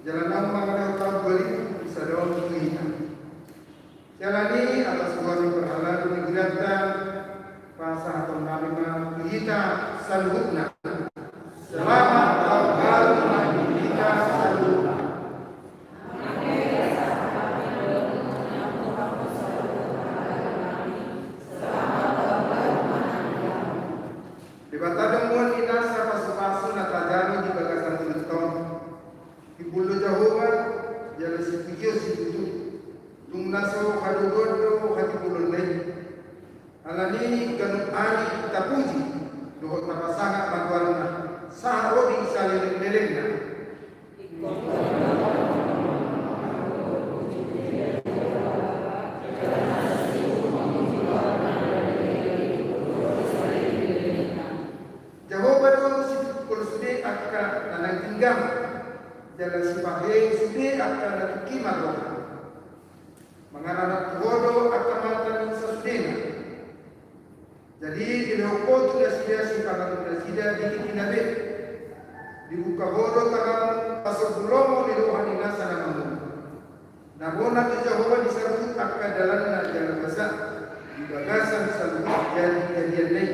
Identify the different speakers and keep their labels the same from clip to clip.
Speaker 1: jalan mengenai orang beri bisa dalam kehidupan. Jalani atas suami berhala digunakan bahasa atau nama kita salutna. Selamat tahun kita salutna. Batadong inasa pasu-pasu na tajano di bagasan tulutong. Ibulo Jehovah jala si Piyos si Tutu. Tung naso kadugodo katipulon lay. Alani ganun ari tapuji. Dohot na pasangat magwala na. Sa robing sa liling na. Jalan sipahe sude akan nakikima doa. Mengarana bodoh akan matan sesudena. Jadi diloko tugas dia sipakan tugas dia dikitinabe. Dibuka bodoh tangan pasok bulomo di rohani nasa namamu. Nabona ke Jehovah disebut akan jalan besar. Di bagasan selalu jadi kejadian lain.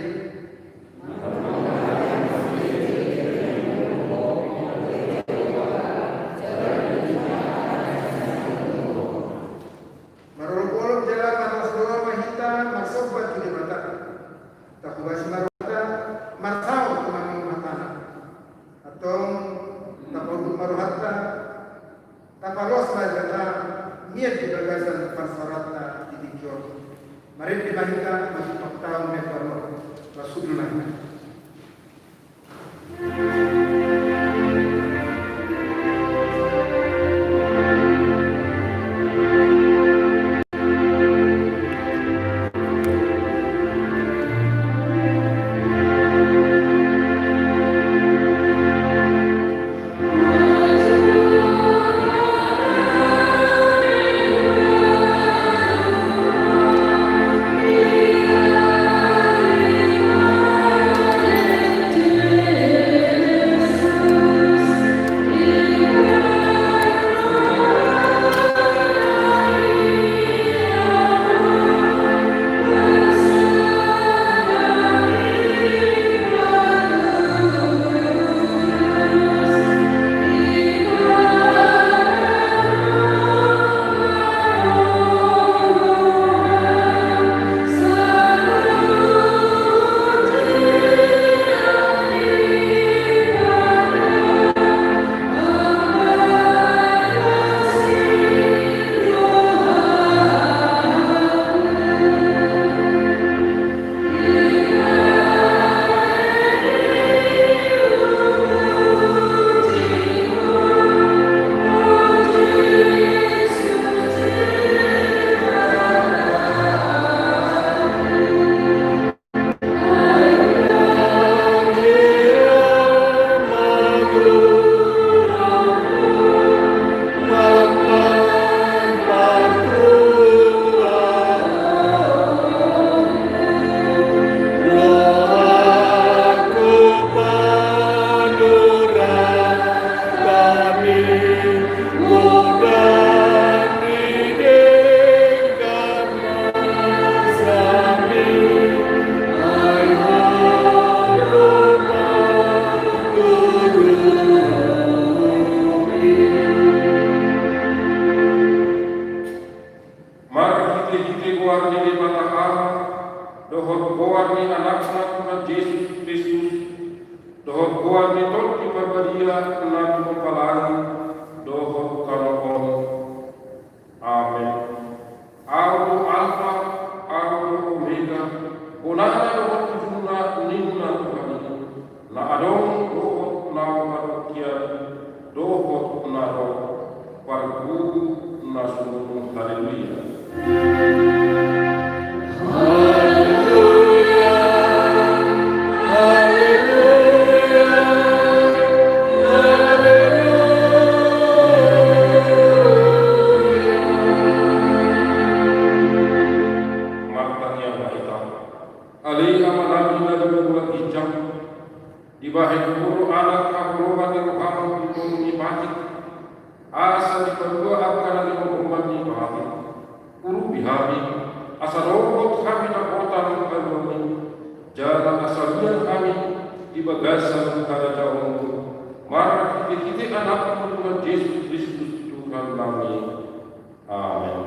Speaker 1: Mari kita masuk tahun Februari Rasulullah.
Speaker 2: Uru bihari, asarokot kami na kota ng kami, jalan asalian kami, ibagasan kada jauh, marah kita anak Tuhan Yesus Kristus Tuhan kami. Amin.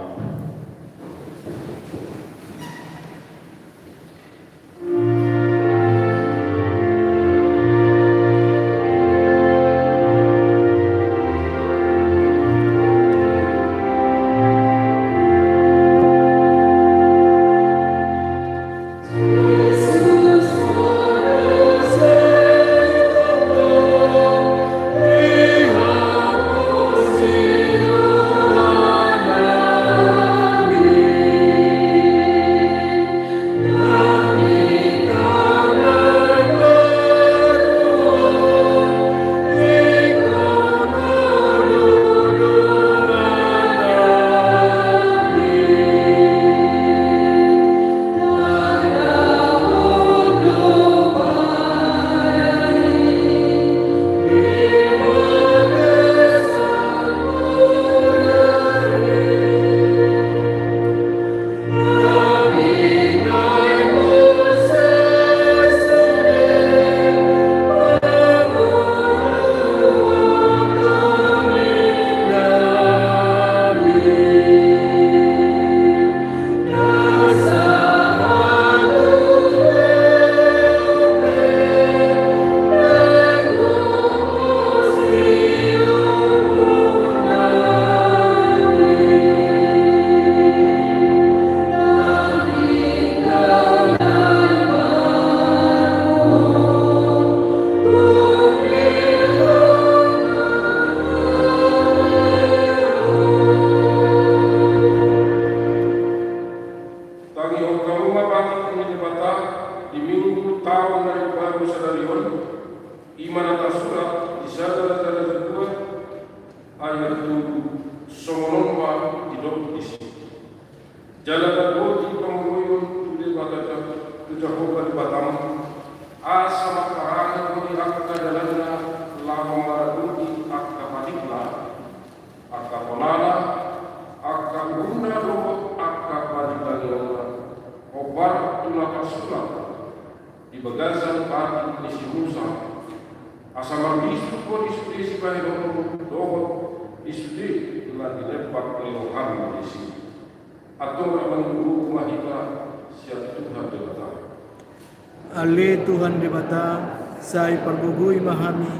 Speaker 3: Ali Tuhan dibata, say pagguguy mahami,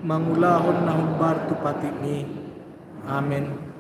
Speaker 3: mangulahon na humbar tupati ni. Amen.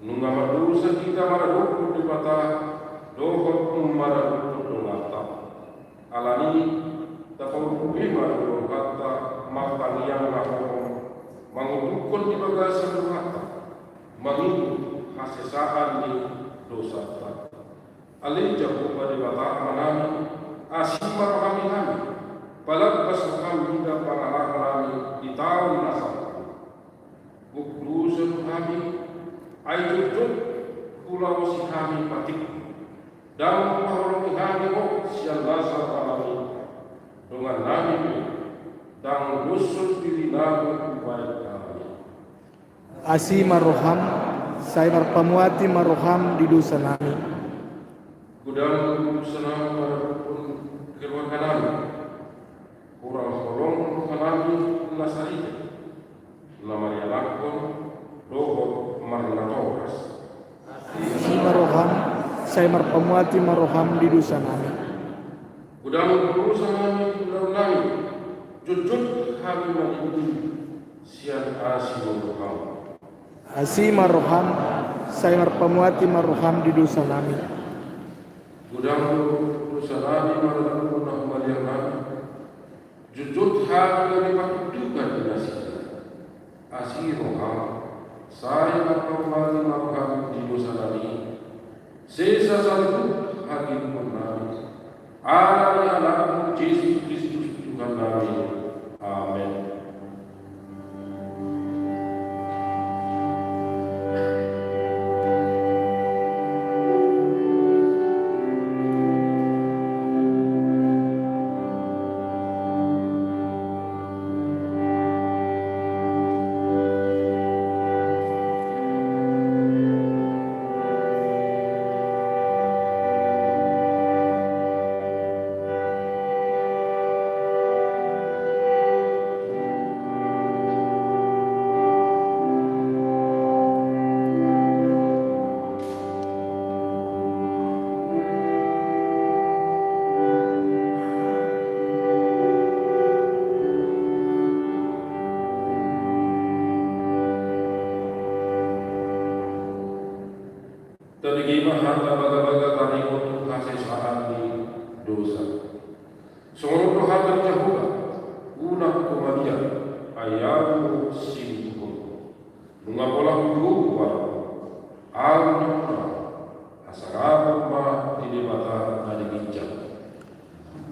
Speaker 2: Nunga madusa kita maraduku di bata dohot maradukut yang lahong mangudukon di bagasan rumah mangikut hasesaan di dosa tak alih jauh pada batak manami asimar kami palagpas kami hingga pangalar kami di tahun nasab buklusan kami ayujud pulau si kami patik dan pahorong kami siang nasab kami dengan nami dan lusus diri nami baik kami
Speaker 3: Asi maroham, saya marpamuati maroham di dosa nami.
Speaker 2: Gudang senang pun keluarga kami, kurang kolong kami nasari, lamaria lakon, rohot marnatoras.
Speaker 3: Asi maroham, saya marpamuati maroham di dosa nami.
Speaker 2: Gudang berusaha kami, gudang kami, jujur kami mengikuti siang asih maroham.
Speaker 3: Asi maroham, saya marpamuati maroham di dosa nami.
Speaker 2: Gudang dosa nami marlaku nak maliang nami. Jujur hati dari pakutukan dinasih. Asih roham, saya marpamuati maroham di dosa nami. Sesa salibut hakim pun nami. Allah anakmu Yesus Kristus Tuhan nami. Amin. Terima harta baga-baga kami untuk kasih saat di dosa. Semoga harta terbuka, unak kematian, ayamu simpuh. Bunga pola kubuat, aluna, asarabu ma di mata ada bijak.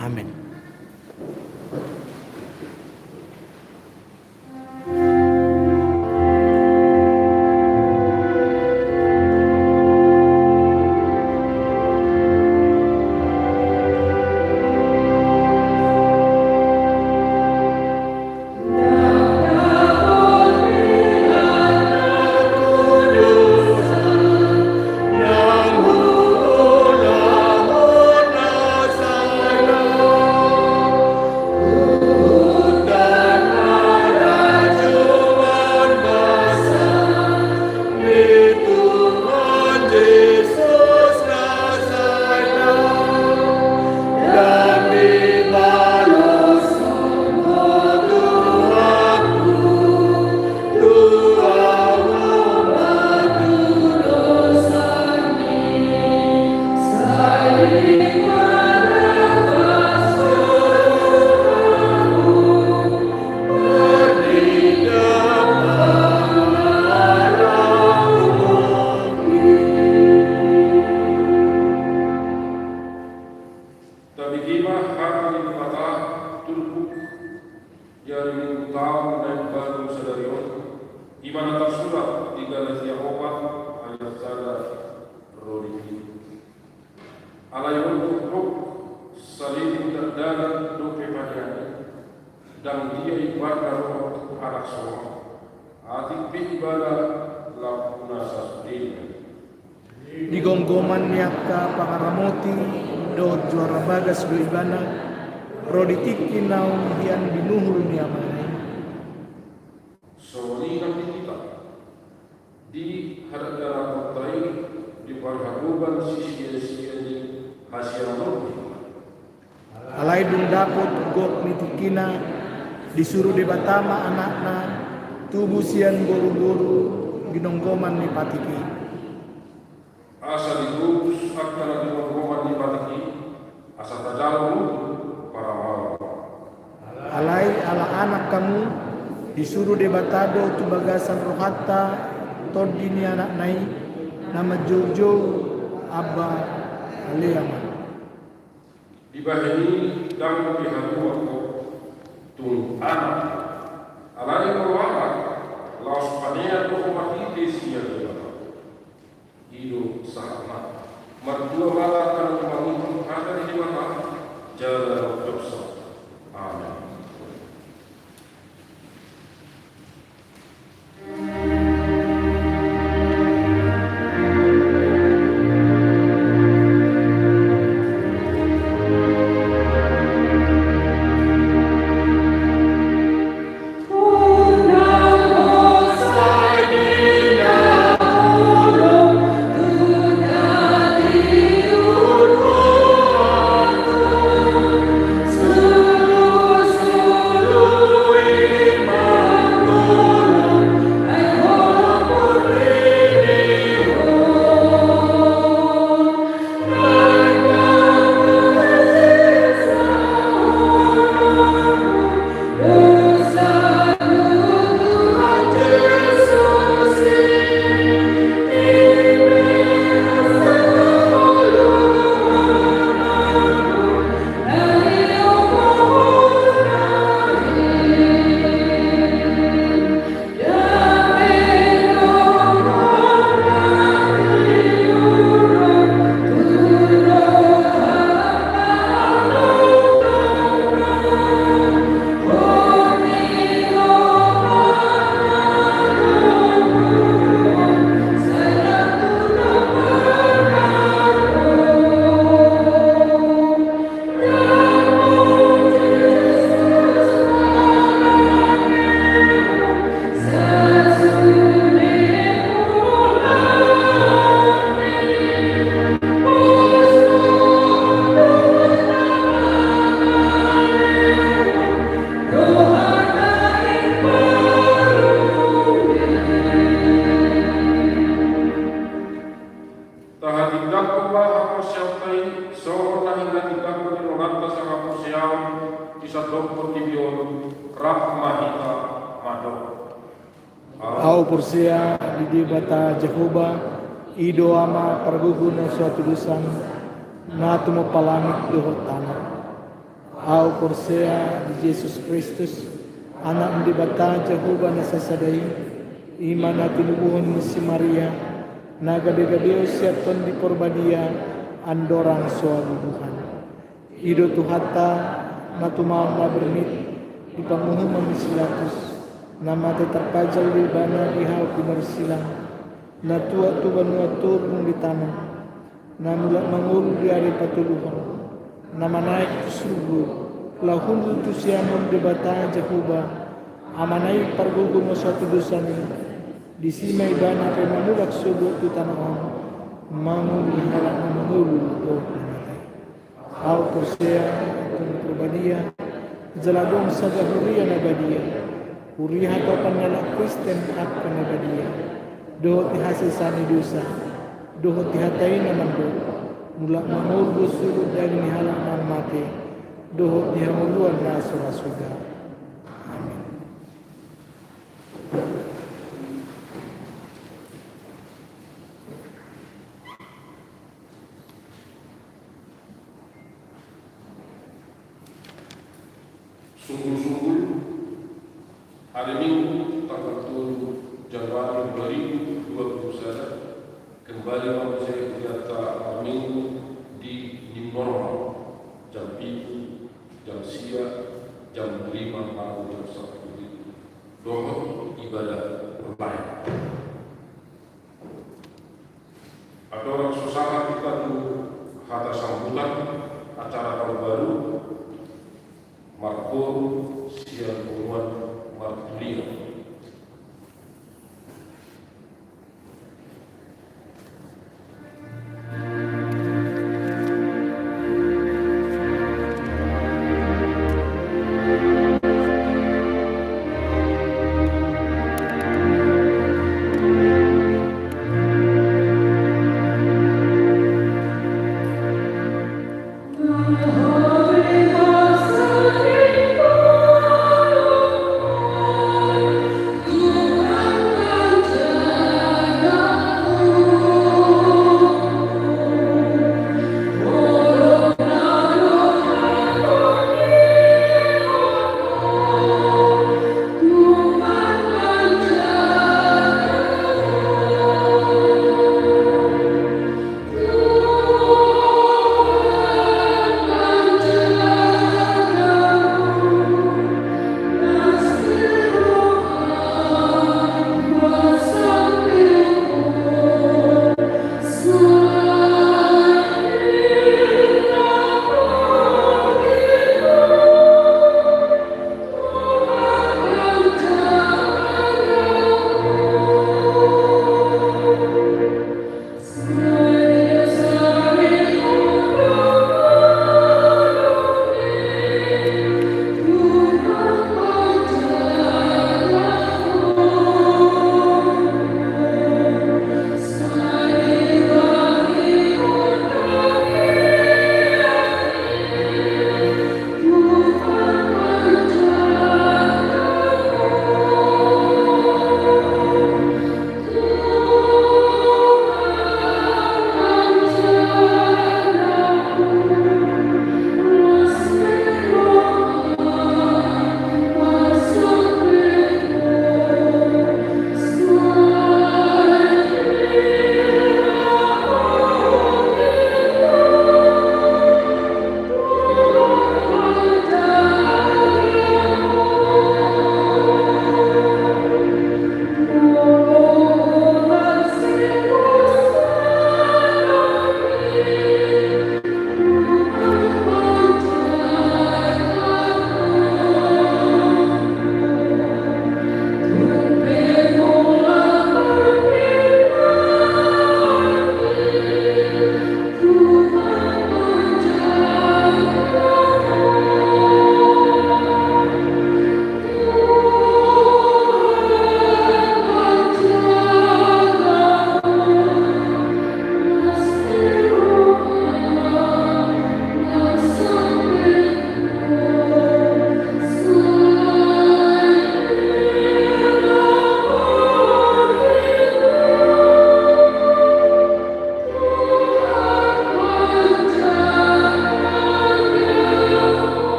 Speaker 3: Amin. Digonggoman niaka pangaramoti do juara bagas do ibana roditiki naung hian binuhul niamane.
Speaker 2: Soli nanti kita di hadap kotai di parhabuban sisi ini hasil
Speaker 3: Alai dung dapot gok nitikina disuruh debatama anakna tubuh sian guru-guru ginonggoman ni patiki.
Speaker 2: Asa diurus akan ginonggoman ni patiki asa tajalu para malam.
Speaker 3: Alai ala anak kamu disuruh debatado tu bagasan rohata todini anak nai nama Jojo Abba Aleama
Speaker 2: Di bahini dan pihak waktu tun anak alai mawala laos panea tu mati desia hidup sama mertua mala kan membangun ada di mana jalan dosa. Amin.
Speaker 3: Au Porsia di dibata Jehovah ido ama perguguna suatu dusan na tumo palangit dohot tanah. Au Porsia di Yesus Kristus anak dibata Jehovah nasasadai iman na tinubuhon si Maria na gade-gadeo siaton di korbadia andorang sualuduhan. Ido tuhata na tumawang na bernit di panguhuman di silatus nama terpajal di bana dihau pinarsilang na tua banu atur di tanah na mulak mangul di hari patuluhan nama naik surga lahun tu siamon debata Jehovah amanai pargugun suatu dosa di simai bana pe manulak surga tu tanah mangul di halak mangul do au Porsia pribadiya jaladong sagahuria nagadia Uriha to panala Kristen akan nabadia. Dohot di hasil sani dosa. Dohot di hatai naman do. Mula mangul sulud dari nihalak ng mati. Dohot di hamuluan na surasuga. Amin.
Speaker 2: Sungguh-sungguh hari Minggu tanggal 7 Januari 2021 kembali manusia kegiatan Minggu di normal jam 7, jam siang, jam 5 atau jam 1 doa ibadah online. Ada orang susah kita dulu kata sambutan acara tahun baru Marco siang pengumuman Martulia.
Speaker 4: Oh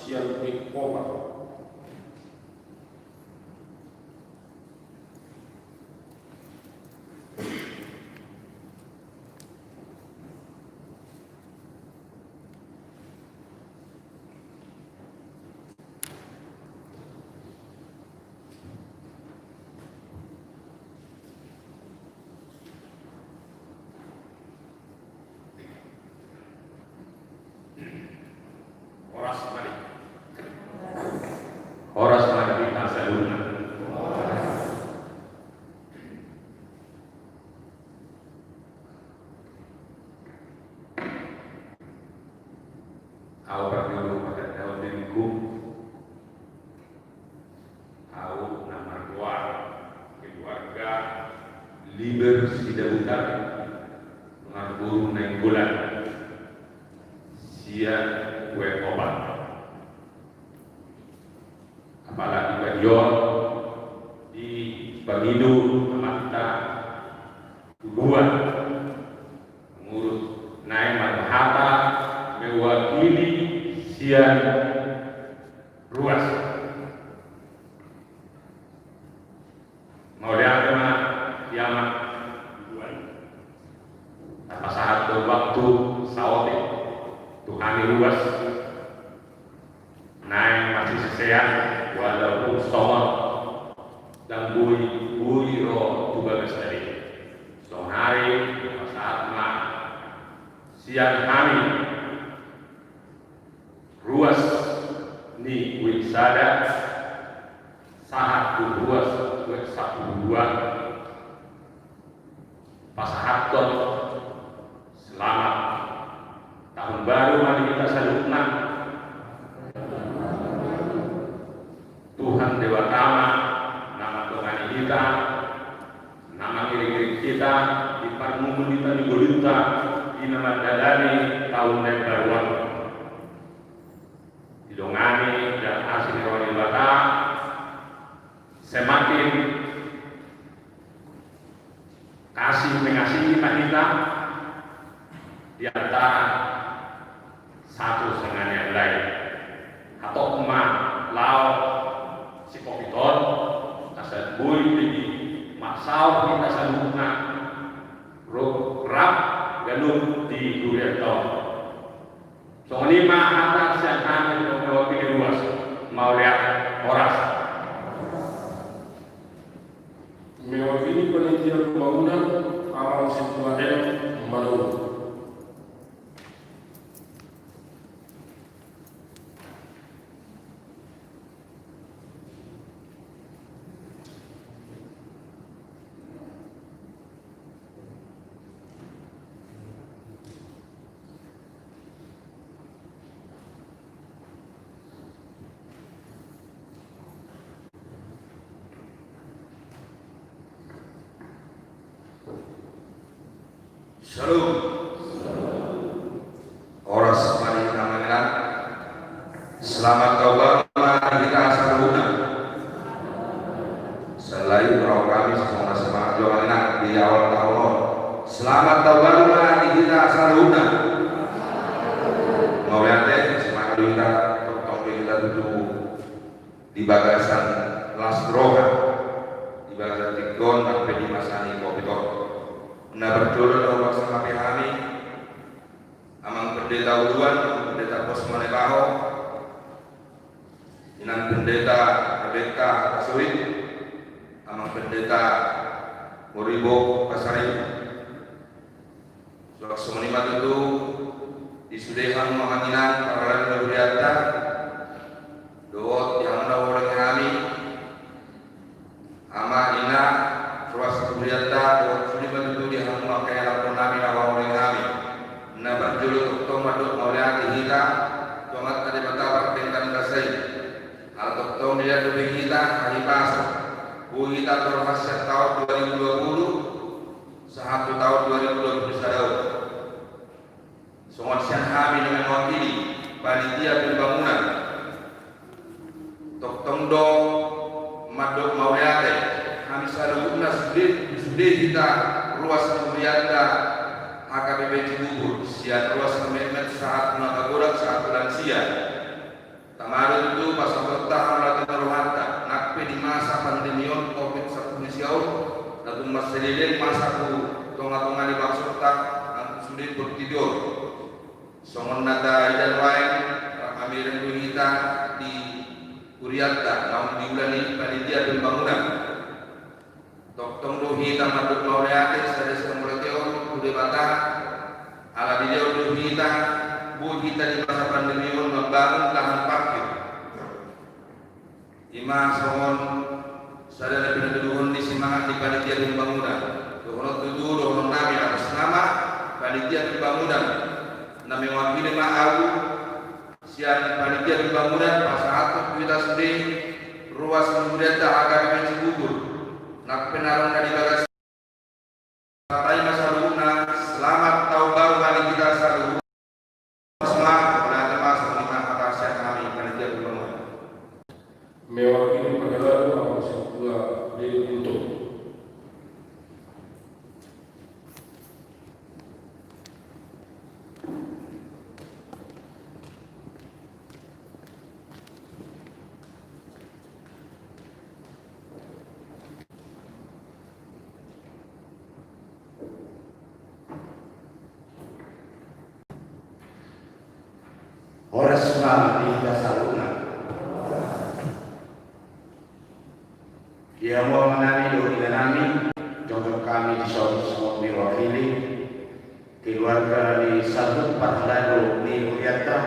Speaker 2: siang ni obat.
Speaker 4: Horas mari tasaluna. Au berdulu pada tahun minggu. Au nama keluarga liber sidabutar mengarburu nenggulan sia kue obat. Apalagi bagian di Bangidu sama kita tuduhan mengurus naik manhata mewakili sian ruas mau lihat kemana kiamat apa saat waktu sawote Tuhan ruas naik masih sesean walaupun somot dan bui roh tugas dari sore hari saat siang hari ruas ni wisada saat ruas dua pasahaton selamat tahun baru mari kita salutna Tuhan Dewa Tama, nama Tuhan kita, nama kiri-kiri kita, di parmumun kita di Golita, di nama Dadani, tahun yang baruan. Didongani dan asli orang Bata, semakin kasih mengasihi kita di antara satu dengan yang lain, atau emak, laut, si kopiton, kasar bui tinggi, maksau kita sambungna, rap ganung di durian tol. Soalnya lima atas yang kami untuk luas mau lihat horas.
Speaker 2: Mewakili panitia pembangunan awal situasi Manado.
Speaker 5: Shalom. Horas mari kita mengenal. Selamat kabar kita saruna. Selain berau kami semua semangat johanna di awal tahun. Selamat kabar kita saruna. Mau lihat semangat kita tong kita duduk di bagasan Lasdroha di bagasan Tigon sampai di Masani Kopitor. Nah berdoa Allah sama kami amang pendeta uduan, pendeta pos Manebaho, inang pendeta Rebeka Kasuit, amang pendeta Moribo Pasari. Soal semenima itu disudehan menganginan para berbiata, doa yang ada orang kami, ama ina ruas berbiata doa semenima itu dia memakai lapor nabi awal orang kami. Na berjuluk untuk maduk mauliati kita, tomat ada batabar dengan kasih. Hal untuk dia lebih kita hari pasar. Kita terhasil tahun 2020, 1 tahun 2021. Semua siang kami dengan wakili panitia pembangunan. Tok tongdo maduk mauliati. Kami selalu guna sudah kita ruas mauliata. AKBP Cibubur, siat ruas kememet saat menagagorak saat lansia. Tamar selilin masaku tonga-tonga di maksud tak sulit bertidur. Songon nata idan wain kami rendu kita di Kuriata namun diulani panitia pembangunan. Tong dohi tamaduk laureate sada semulateo kude bata ala video dohi kita bu kita di masa pandemi membangun lahan parkir. Ima songon sada lebih duduhun di semangat di panitia pembangunan. Dohonot tujuh dohonot nami atas nama panitia pembangunan. Nami wakili ma'awu sian panitia pembangunan pasal kita sedih ruas kemudian tak akan mencukup nak penarung dari bagas katai masaluna selamat tahun baru hari kita selalu semangat pada masuk lima atas kami panitia pembangunan
Speaker 2: mewakili pengadilan awal sebuah untuk
Speaker 6: Horas selamat di Dasaluna. Dia mau menami doa nami, contoh kami di Saudi diwakili keluarga di Sabut Pahlalu di Kuriata.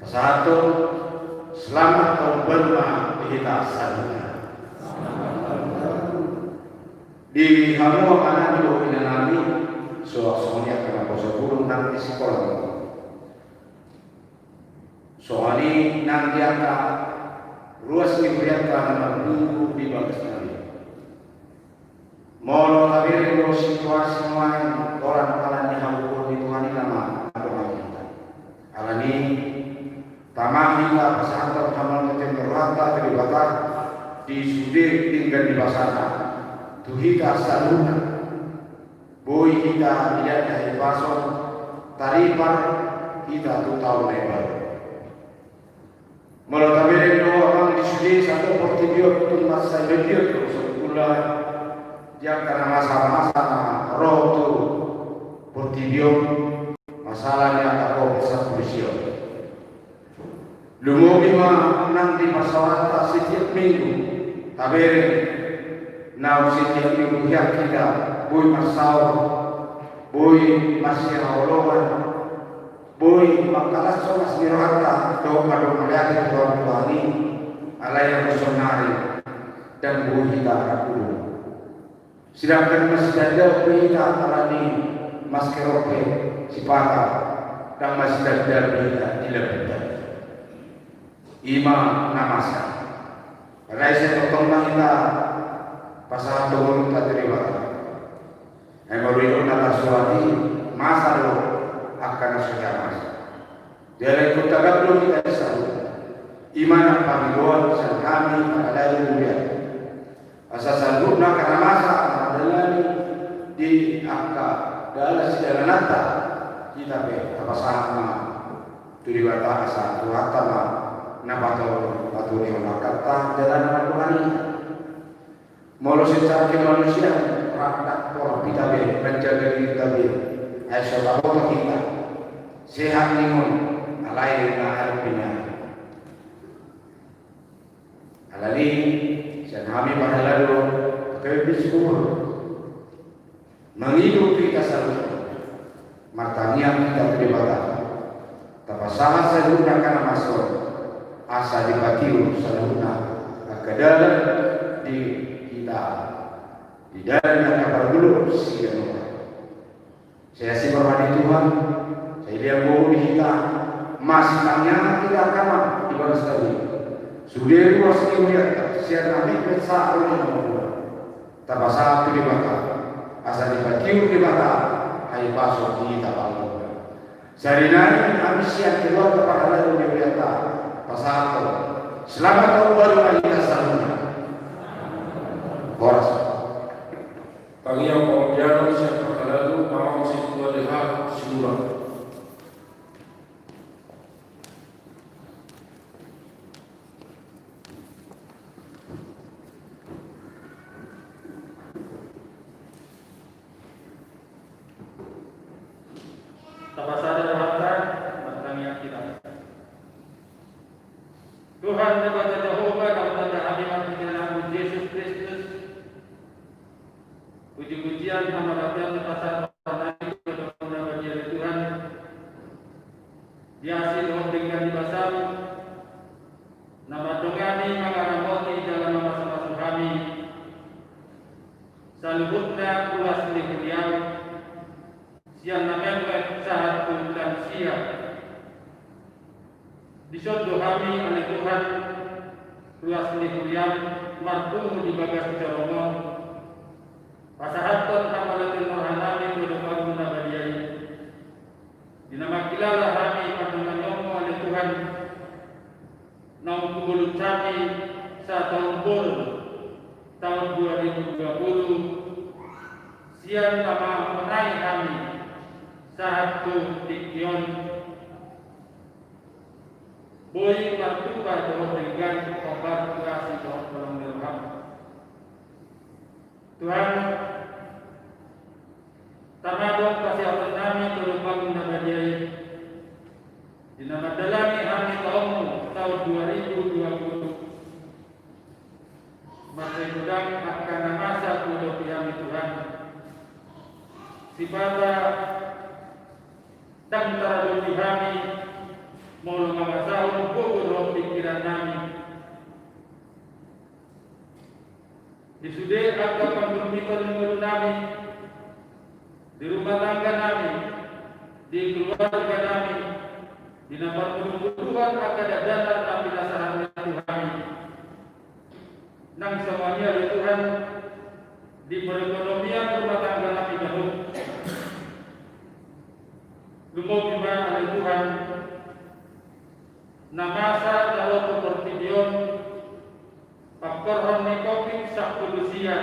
Speaker 6: Satu, selamat tahun baru di Dasaluna. Di Hamu menami doa nami, soalnya karena bosan burung nanti sekolah. Soalnya nanti akan ruas diberikan menunggu di bagas nanti. Mau tabir itu situasi main orang di hamburg di Tuhan nama doa kita. Alani tamam kita pesantren taman ketem berlata terlibat di sude tinggal di basana. Tuhita saluna. Boy kita tidak dari pasok tarifar kita tu tahu lebar. Malah kami itu orang di sini satu portfolio itu masa beliau terus pula yang karena masa-masa roh tu portfolio masalahnya aku bisa polisi. Lumo bima nanti masalah setiap minggu, tapi now setiap minggu yang kita boy masalah, boy masih awal boy makalah so mas mirata do madu melihat Tuhan Tuhan alai personari dan boy kita dulu. Sedangkan masih ada kita alani mas kerope sipata dan masih ada kita dilebihkan. Ima namasa. Raisa totong kita pasal dulu tak terima. Emori nala suati masa lo akan sejamas. Dari kota Gablo kita selalu iman panggilan sang kami pada dunia. Asal sanggup nak karena masa adalah di angka dalam segala nata kita apa sama turiwata asal tuatama nabato aturi kata dalam Tuhan. Molo secara manusia rakyat orang kita menjaga diri kita Aisyah kita sehat limun alai harapnya alali kami pada lalu kebisikul menghidupi kita selalu matanya kita terlibat tapasahan selalu karena masuk asa dipatiu selalu ke dalam di kita di dalam kabar dulu saya sih berwadi Tuhan, saya lihat bahwa kita masih tanya tidak akan di balas tadi. Sudah luas melihat, siapa nabi besar oleh Allah. Tabasa itu di mata, asal dipatiu di mata, hai pasok kita Allah. Sehari nanti kami siap keluar kepada lalu di berita pasal itu. Selamat tahun baru kita selalu. Boras.
Speaker 2: Bagi yang pengajaran siapa lalu nama masih tua lihat semula.
Speaker 7: Tuhan daripada Jehovah daripada hadirat Nabi Yesus Kristus. Puji-pujian hamarakan pasal nabi kepada bagi Tuhan. Diasih roh dengan dibasam. Nama dongani mengaramoti dalam masa-masa kami. Salubutna puas dikeliam. Siang namanya saat dan siang. Disodoh kami oleh Tuhan. Puas dikeliam. Martumu di bagas jaromo. Pasahaton hamalatin rohanami kedepan munabadiai. Dinama kilala kami pada nyomo oleh Tuhan. Naum kubulut kami saat tahun baru tahun 2020 siang nama menaik kami saat tu dikion boy martuka doh dengan kabar kasih doh dalam dirham Tuhan tamadong kasih akan kami terlupa menabadiai di nama dalami kami tahun 2020 masa gudang akan masa kudo kami Tuhan sifata dan terlalu kami mau mengasah untuk pikiran kami disudai akan mempermitan menurut kami di rumah tangga kami di keluarga kami di nama Tuhan akan datang tapi dasar Tuhan nang semuanya oleh Tuhan di perekonomian rumah tangga kami dahulu lumau gimana oleh Tuhan namasa dalam pertidion pakor ni kopik sakulusia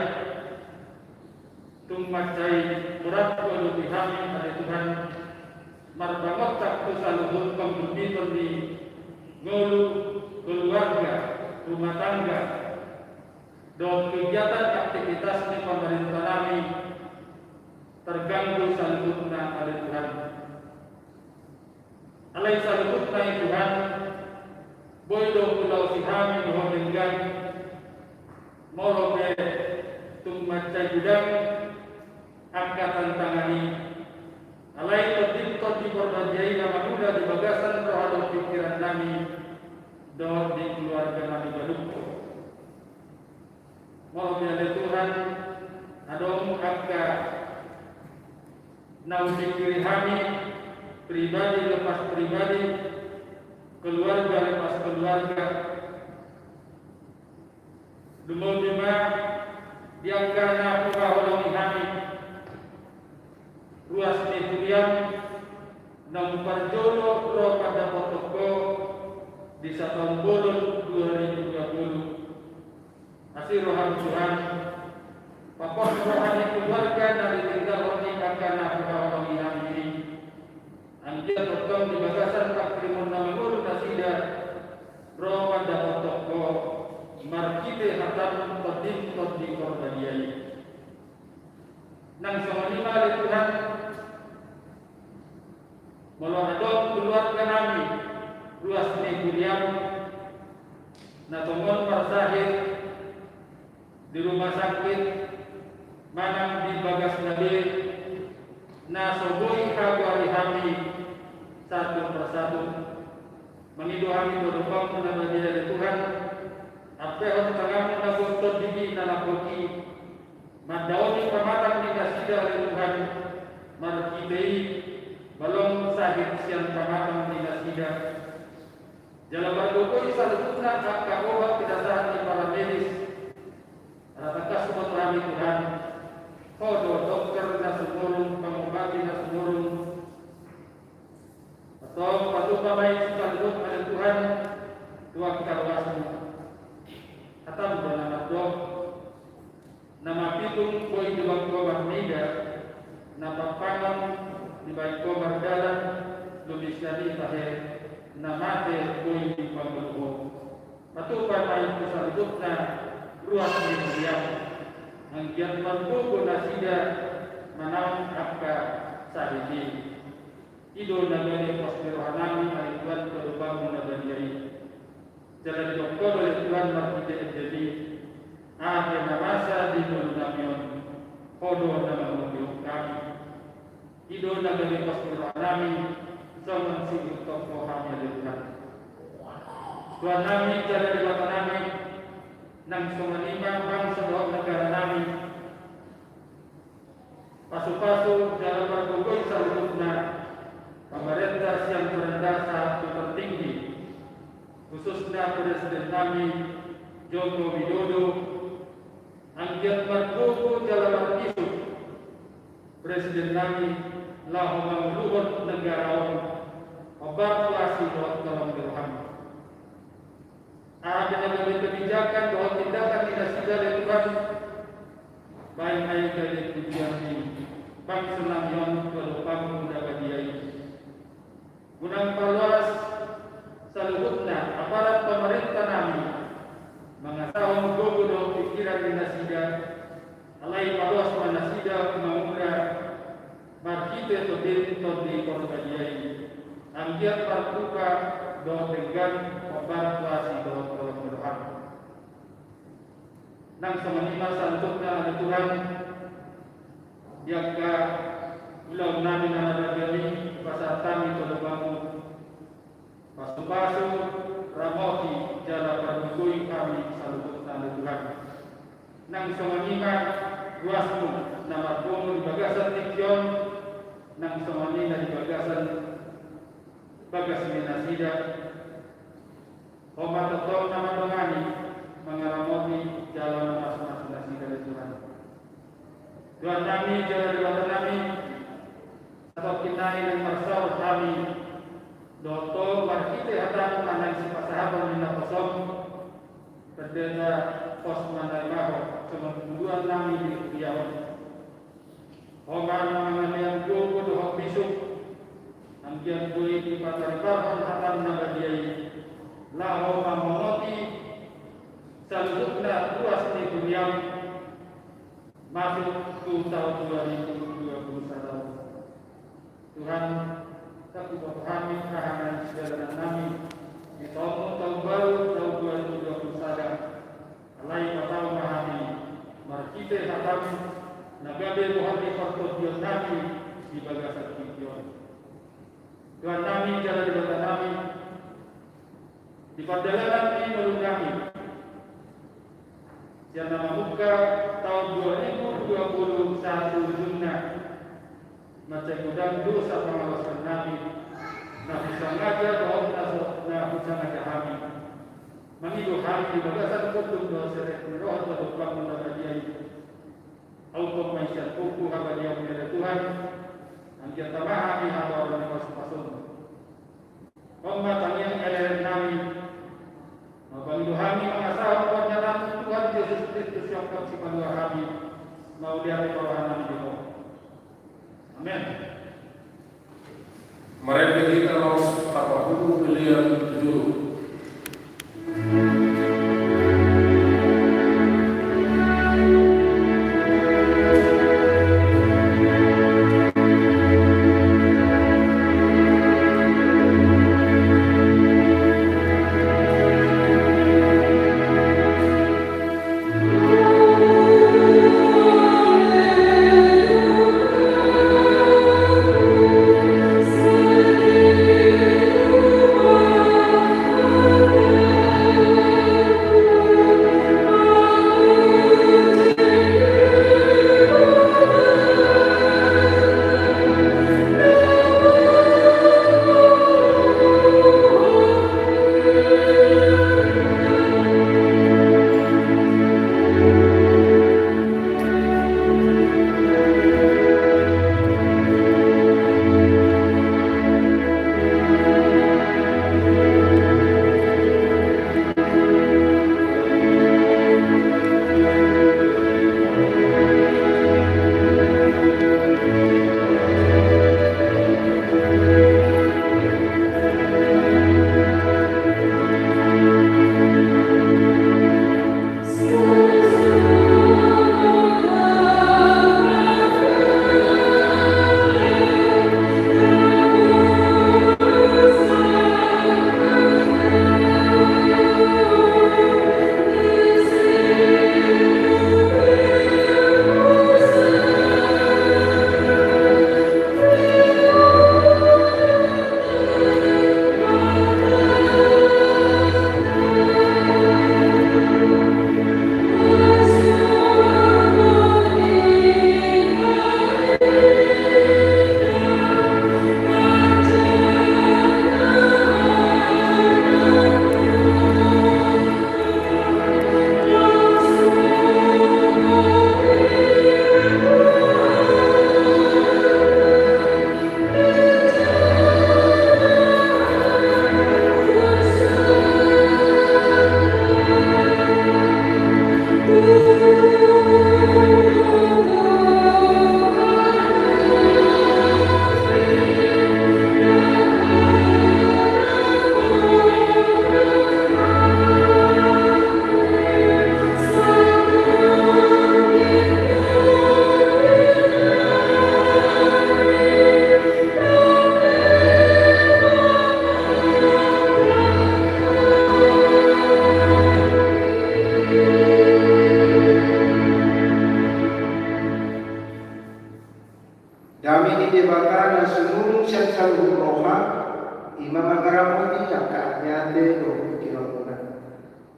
Speaker 7: tumacai berat oleh Tuhan oleh Tuhan marbangot tak saluhun pembimbing di ngulu keluarga rumah tangga dan kegiatan aktivitas di pemerintah kami terganggu salutna oleh Tuhan. Alai salutna Tuhan, boido pulau si kami dengan morobe tumacai gudang angkatan tangani. Alai tertimpa di berbajai nama muda di bagasan terhadap pikiran kami dan di keluarga kami berlumpur. Mohon oleh Tuhan, adom angka nau pikir kami pribadi lepas pribadi, keluarga lepas keluarga. Lumau lima diangkana pengawalami kami ruas nikulian nang parjolo pro pada protokol di Satang Bolon 2020. Asih rohan Tuhan Pakor rohani keluarga dari tinggal orang akan apa ini Anjir berkau di bagasan tak krimun nama guru nasida roh pada protoko markite hatam kodim di korbaniai nang sama lima oleh Tuhan melohadong keluarga kami ruas neguriam natomon parsahir di rumah sakit manang di bagas nabi na soboi kagwari kami satu persatu mengidu kami berupang nama dari Tuhan apa yang tengah menabuh digi nalakoki madaoni pamatang di kasida oleh Tuhan markidei balong sakit siang pamatang di kasida jalan berdukui salutuna kakak tidak sahat di para medis Apakah semua kami Tuhan Kodo dokter na sumurung pengobati na sumurung atau patuh pamay sekaligus pada Tuhan tuang karwasmu atam bernama dok nama pitung koi di bangko mahmida nama pangan di bangko mardalan lumisani tahe nama te koi di bangko patuh pamay sekaligus na ruas diam angkian mampu nasida manam apa sahidi ido nagani pasir hanami aliwan kedubang nagani jalan doktor oleh Tuhan Markite jadi ada masa di Namion kodo nama mobil kami ido nagari pastor nami zaman si untuk rohani Tuhan Tuhan nami jalan di kota nami nang sumanima bangsa doa negara nami pasu-pasu jalan berkumpul salutna pemerintah yang terendah satu tertinggi khususnya Presiden kami Joko Widodo anggiat markuku jalan isu Presiden kami lahu mangluhur negarawan obat kuasi doa dalam dirham ada yang kebijakan doa tindakan tidak dari Tuhan baik ayat dari tujuan ini bangsa Namion kelupang muda badiai gunang paluas seluruhnya aparat pemerintah nami mengetahui gogodo pikiran dinasida alai paluas manasida mengumpra markite todin todi korbaniyai anggiat partuka do dengan obat kuasi do tolong berhak nang semenima santukna ada Tuhan yaga ulang nami nana dagami pasar tami tolong pasu-pasu ramoti jala parbukui kami saluut tanda Tuhan nang semenima guasmu nama Tuhan di bagasan Tikyon nang semenima di bagasan bagas minasida Oma tetap nama dongani mengaramoti jalan masing-masing nasida dari Tuhan Tuhan kami jalan di bawah kami atau kita ini marsal kami Doto markite hatang anang si pasahaban minna kosong Perdana pos manay maho Semenduan nami di Kuyawan Homan mengenai gugu dohok bisuk Angkian bui di patarikahan hatang nabadiai Laho mamongoti Salutna luas di Kuyawan Masuk ke tahun 2021 Tuhan tapi kami kahanan segala nami di tahun baru tahun 2021 alai patau mahami markite hatami nagabe rohani pertobion nami di bagasan Tikyon Tuhan nami jalan di bagasan nami di perjalanan ini menurut kami yang nama muka tahun 2021 Jumlah macam gudang dosa pengawasan Nabi Nabi sengaja doa Nabi sengaja kami mengidu kami di bagasan kutub dosa roh atau bangun dari auto maisha kuku habari yang dari Tuhan angkat tamah kami hawa orang pas-pasun Oma tanya eleh nami mengidu kami mengasah penyataan Tuhan Yesus Kristus yang kapsipan dua kami mau lihat bawah nami di bawah Amin.
Speaker 2: Mereka kita harus tak perlu beliau juru.
Speaker 8: Thank you.
Speaker 1: do kinauna.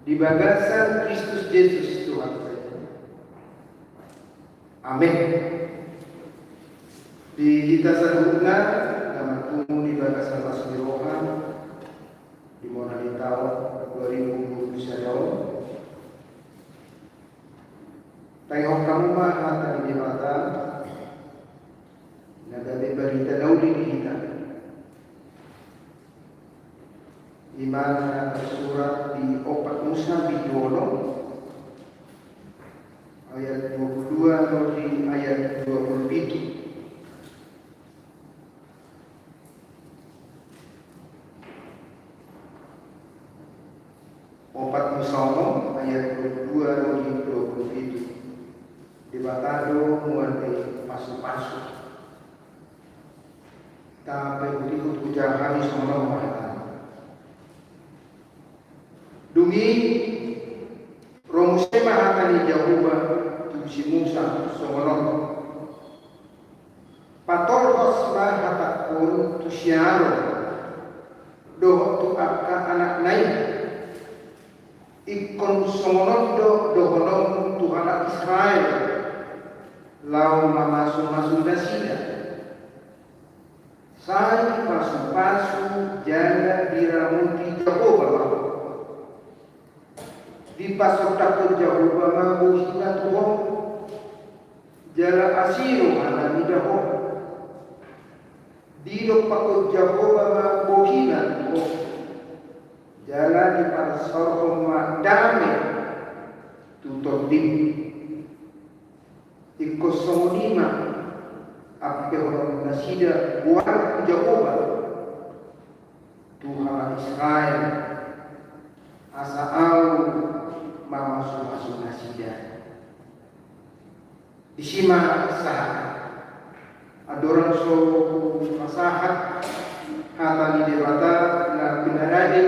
Speaker 1: Di bagasan Kristus Yesus Tuhan saya. Amin. Di kita saduna dalam umum di bagasan Masjid Rohan di mana di tahun 2021. Tayong kamu mah hata di mata nagabe berita nauli di kita. Imana surat di 4 Musa Bidono ayat 22 di ayat 27. Musono ayat 22 di 27. Di batado muante pasu-pasu. Tapi berikut kujahan semua mengatakan. Dumi romuse mahakani Jahuba tusi Musa songonon. Patorhos mahatakun tusiaro. Doh tu akka anak naik. Ikon songonon dohonom Tuhan Israel lau mamasu dasida sai pasu-pasu jana diramuti Jehovah di pasok takut Jehovah mabuhina Tuhan jala asiru alami Jehovah di pakut Jehovah mabuhina Tuhan jala di pasok madame tutup dim ikosonima api orang nasida buat Jehovah Tuhan Israel asa au masuk nasida isima sah adoran so masahat hata di debata na pinarade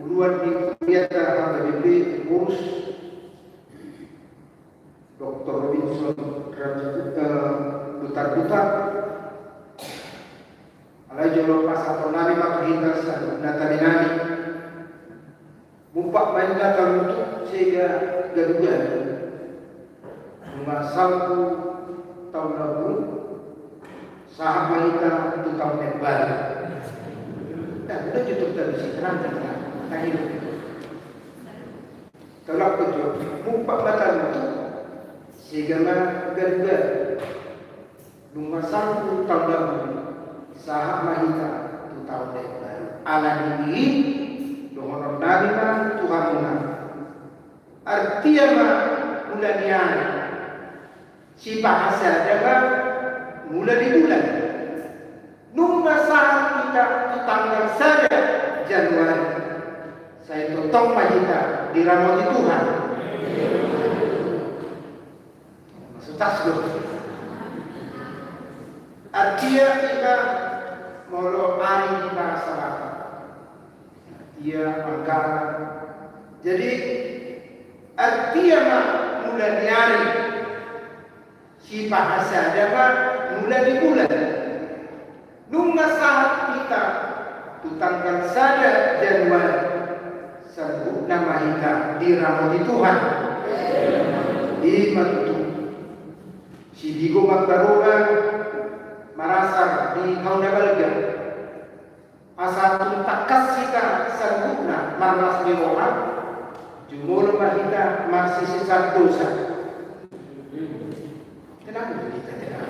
Speaker 1: uluan di biata hata di urus Dr. Robinson butar-butar alai jolo pasal nani makahinda sa natani nani mumpak main data untuk sehingga gadugan mengasalku tahun lalu sahab mahita itu tahun yang baru dan udah YouTube dari si terang tak hidup tolak betul mumpak mata itu sehingga gadugan mengasalku tahun lalu sahab mahita itu tahun yang baru ala ini dohon nabi mah Tuhan mah artinya mah mulanian si bahasa adalah mula di bulan nunggu saat kita tanggal saja Januari saya totong mahita diramati Tuhan maksud tasbih artinya kita molo hari kita salah dia anggaran. Jadi artinya mulai di hari si bahasa adalah mulai di bulan. Nunggu saat kita tutangkan saja Januari sebut nama kita dirahmati Tuhan. Di matu si Digo Magdarogan merasa di kaum Nabalga. Asal tuntakas kita sanggup marmas di orang jumur kita masih sisa dosa. Kenapa kita tidak?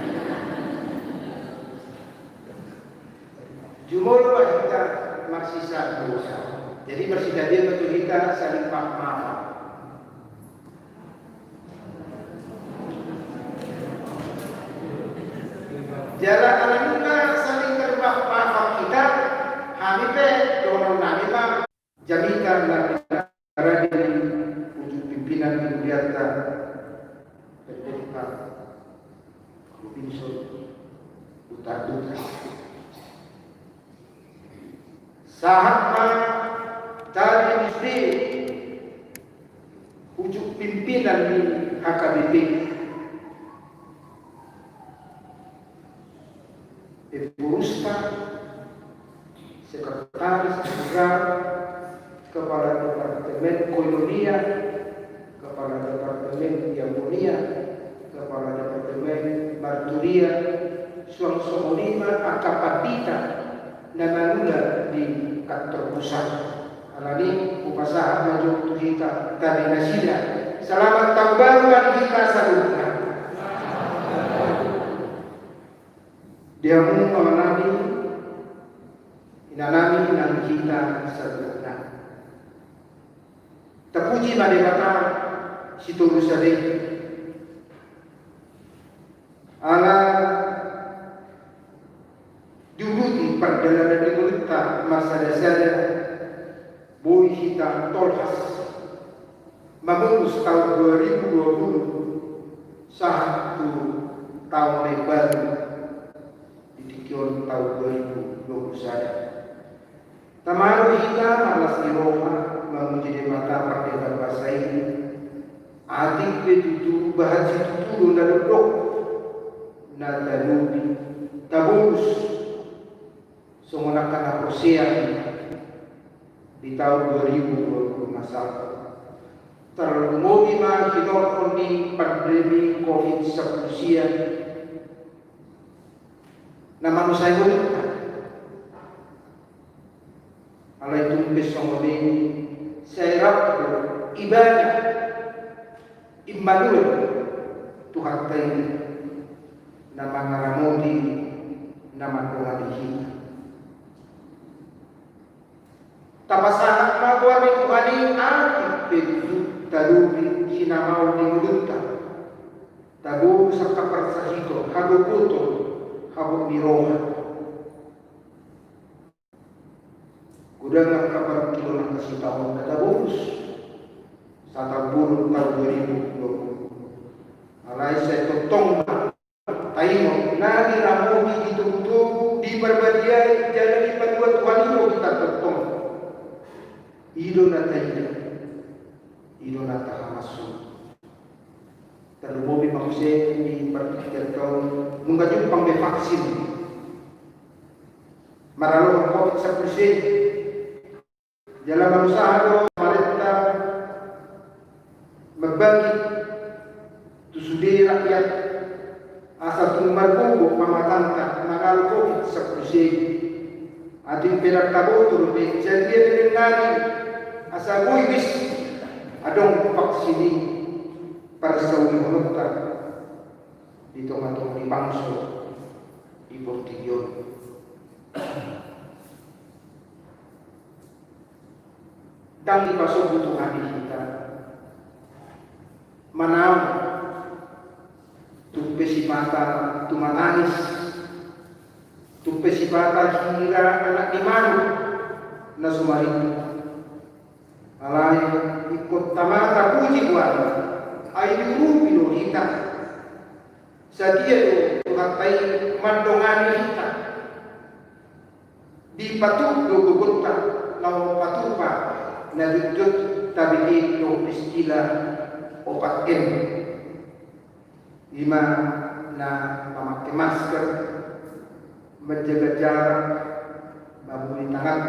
Speaker 1: Jumur kita masih sisa dosa. Jadi bersedia betul kita saling maaf. Jalan alamuna saling termaaf kita. Hamipe dono namima jamikan negara di ujung pimpinan Indonesia Pak Robinson buta-buta sahabat dari mesti ujung pimpinan di HKBP Ibu Ruspa Sekretaris Negara Kepala Departemen Kolonia, Kepala Departemen Diakonia, Kepala Departemen Marturia, Suang lima akapatita na manula di kantor pusat. Alani upasaha maju kita tabi nasila. Selamat tahun baru bagi kita salutna. Dia mengalami inalami nan kita salutna. Terpuji madebata situru sade. Ala diuruti perjalanan di Gurita masa dasar boy kita tolhas mengurus tahun 2020 satu tahun yang baru didikion tahun 2021. Tamaru kita malas di Roma menjadi mata perdebat bahasa ini adik betutu bahas itu turun dari dok nadalubi tabus semua kena persiapan di tahun 2021. Terlalu lima kinor ni pandemi COVID-19 na manusia itu alai tumpes songoni serap ibadah Immanuel Tuhan tayi nama ngaramodi nama Tuhan. Tapasanak magawa ni Tuhan ang ipetu talubi sinamaw ni Mulunta. Tabu sa kaparsahito, haguputo, habog ni Roma. Gudang ang kapartilo ng kasitawang natabos sa tagbulong tahun 2020. Alay sa itutong tayo na niramobi ditutong di berbadiay jalan ipaduat Tuhan ito kita tutong. Ido na tayo, ido na tahamasun. Terlumobi manusia di pertigaan tahun mengajung pang-vaksin. Maralo ang COVID-19. Dalam usaha pemerintah berbagi tusudi rakyat asal tumbarbubo pamatanta maralo COVID-19. Ating pinagtaboto rin jadi nari asa buibis adong vaksini para sa ulimunta dito matong di bangso di Portigyon. Dan dipasok butuhan kita manaw tupe si mata tumatanis tupe si bata hingga anak di manu na sumarito. Alay ikut tamata puji Tuhan ay dirupino kita sa dia Tuhan ay mandongani kita di patutlo gugunta law patupa na dudut tabi ng istilah o patin lima na memakai masker menjaga jarak membuli tangan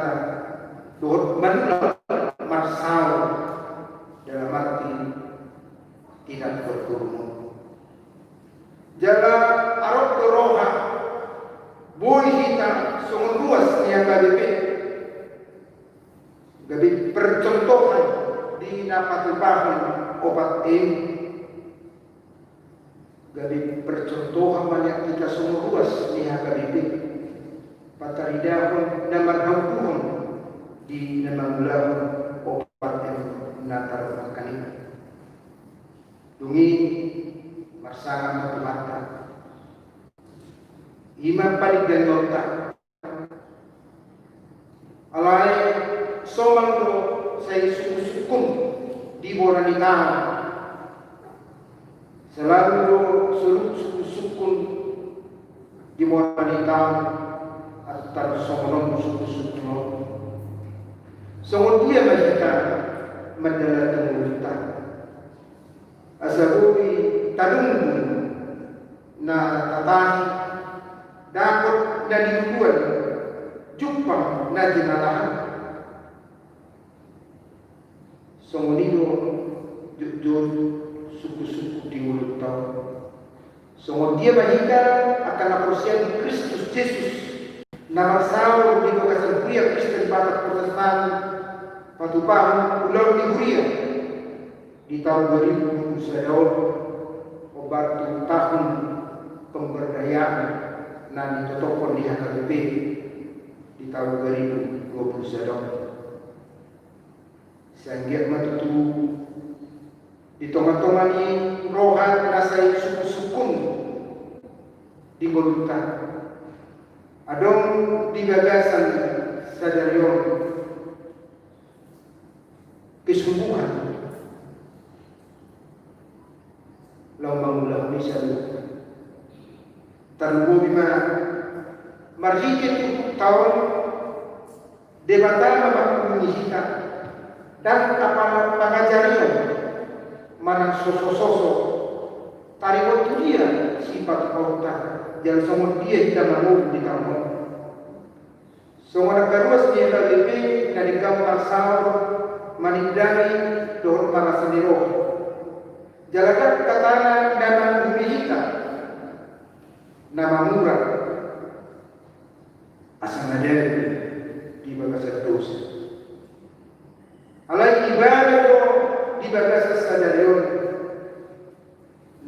Speaker 1: dohot manula marsal dalam arti tidak berkerumun. Jalan arok doroha boy kita sungun luas niya gabi percontohan di napatubahan obat ini gabi percontohan banyak kita sungun luas niya gabi pataridahon na marhampuhon di namangulahon opat yang natar makanina. Dungi marsangan satu mata. Imam paling dan nota. Alai somang do saya sukum di boranita. Selalu do suluk sukum di boranita atau somong sukum. Songon dia kita mendalam temulita. Asabuhi tanung na tatahi dapat na dibuat jumpa na dinalahan. Songonido jujur suku-suku di mulut tahu. Songon dia bahika akan apresiasi Kristus Yesus. Nama saur di bagasan pria Kristen pada Protestan Patupahan Pulau Liguria di tahun 2021 obat tahun pemberdayaan dan ditotokkan di HKBP di tahun 2021. Sanggiat matutu di tengah-tengah ni rohan nasai suku-sukun di Golunta. Adong di gagasan sadarion kesungguhan lambang ni salu tarubo bima marhike tahun debatan menyihita dan apa pengajarian manang sosok-sosok tariwan tu dia sifat kota jangan semua dia tidak mau di kampung semua nagaruas dia lebih dari gambar sahur manidari dohor para sendiro jalakan katana nama bumihika nama murah asal ada di bagasan dosa alai ibadah ko di bagasan sadarion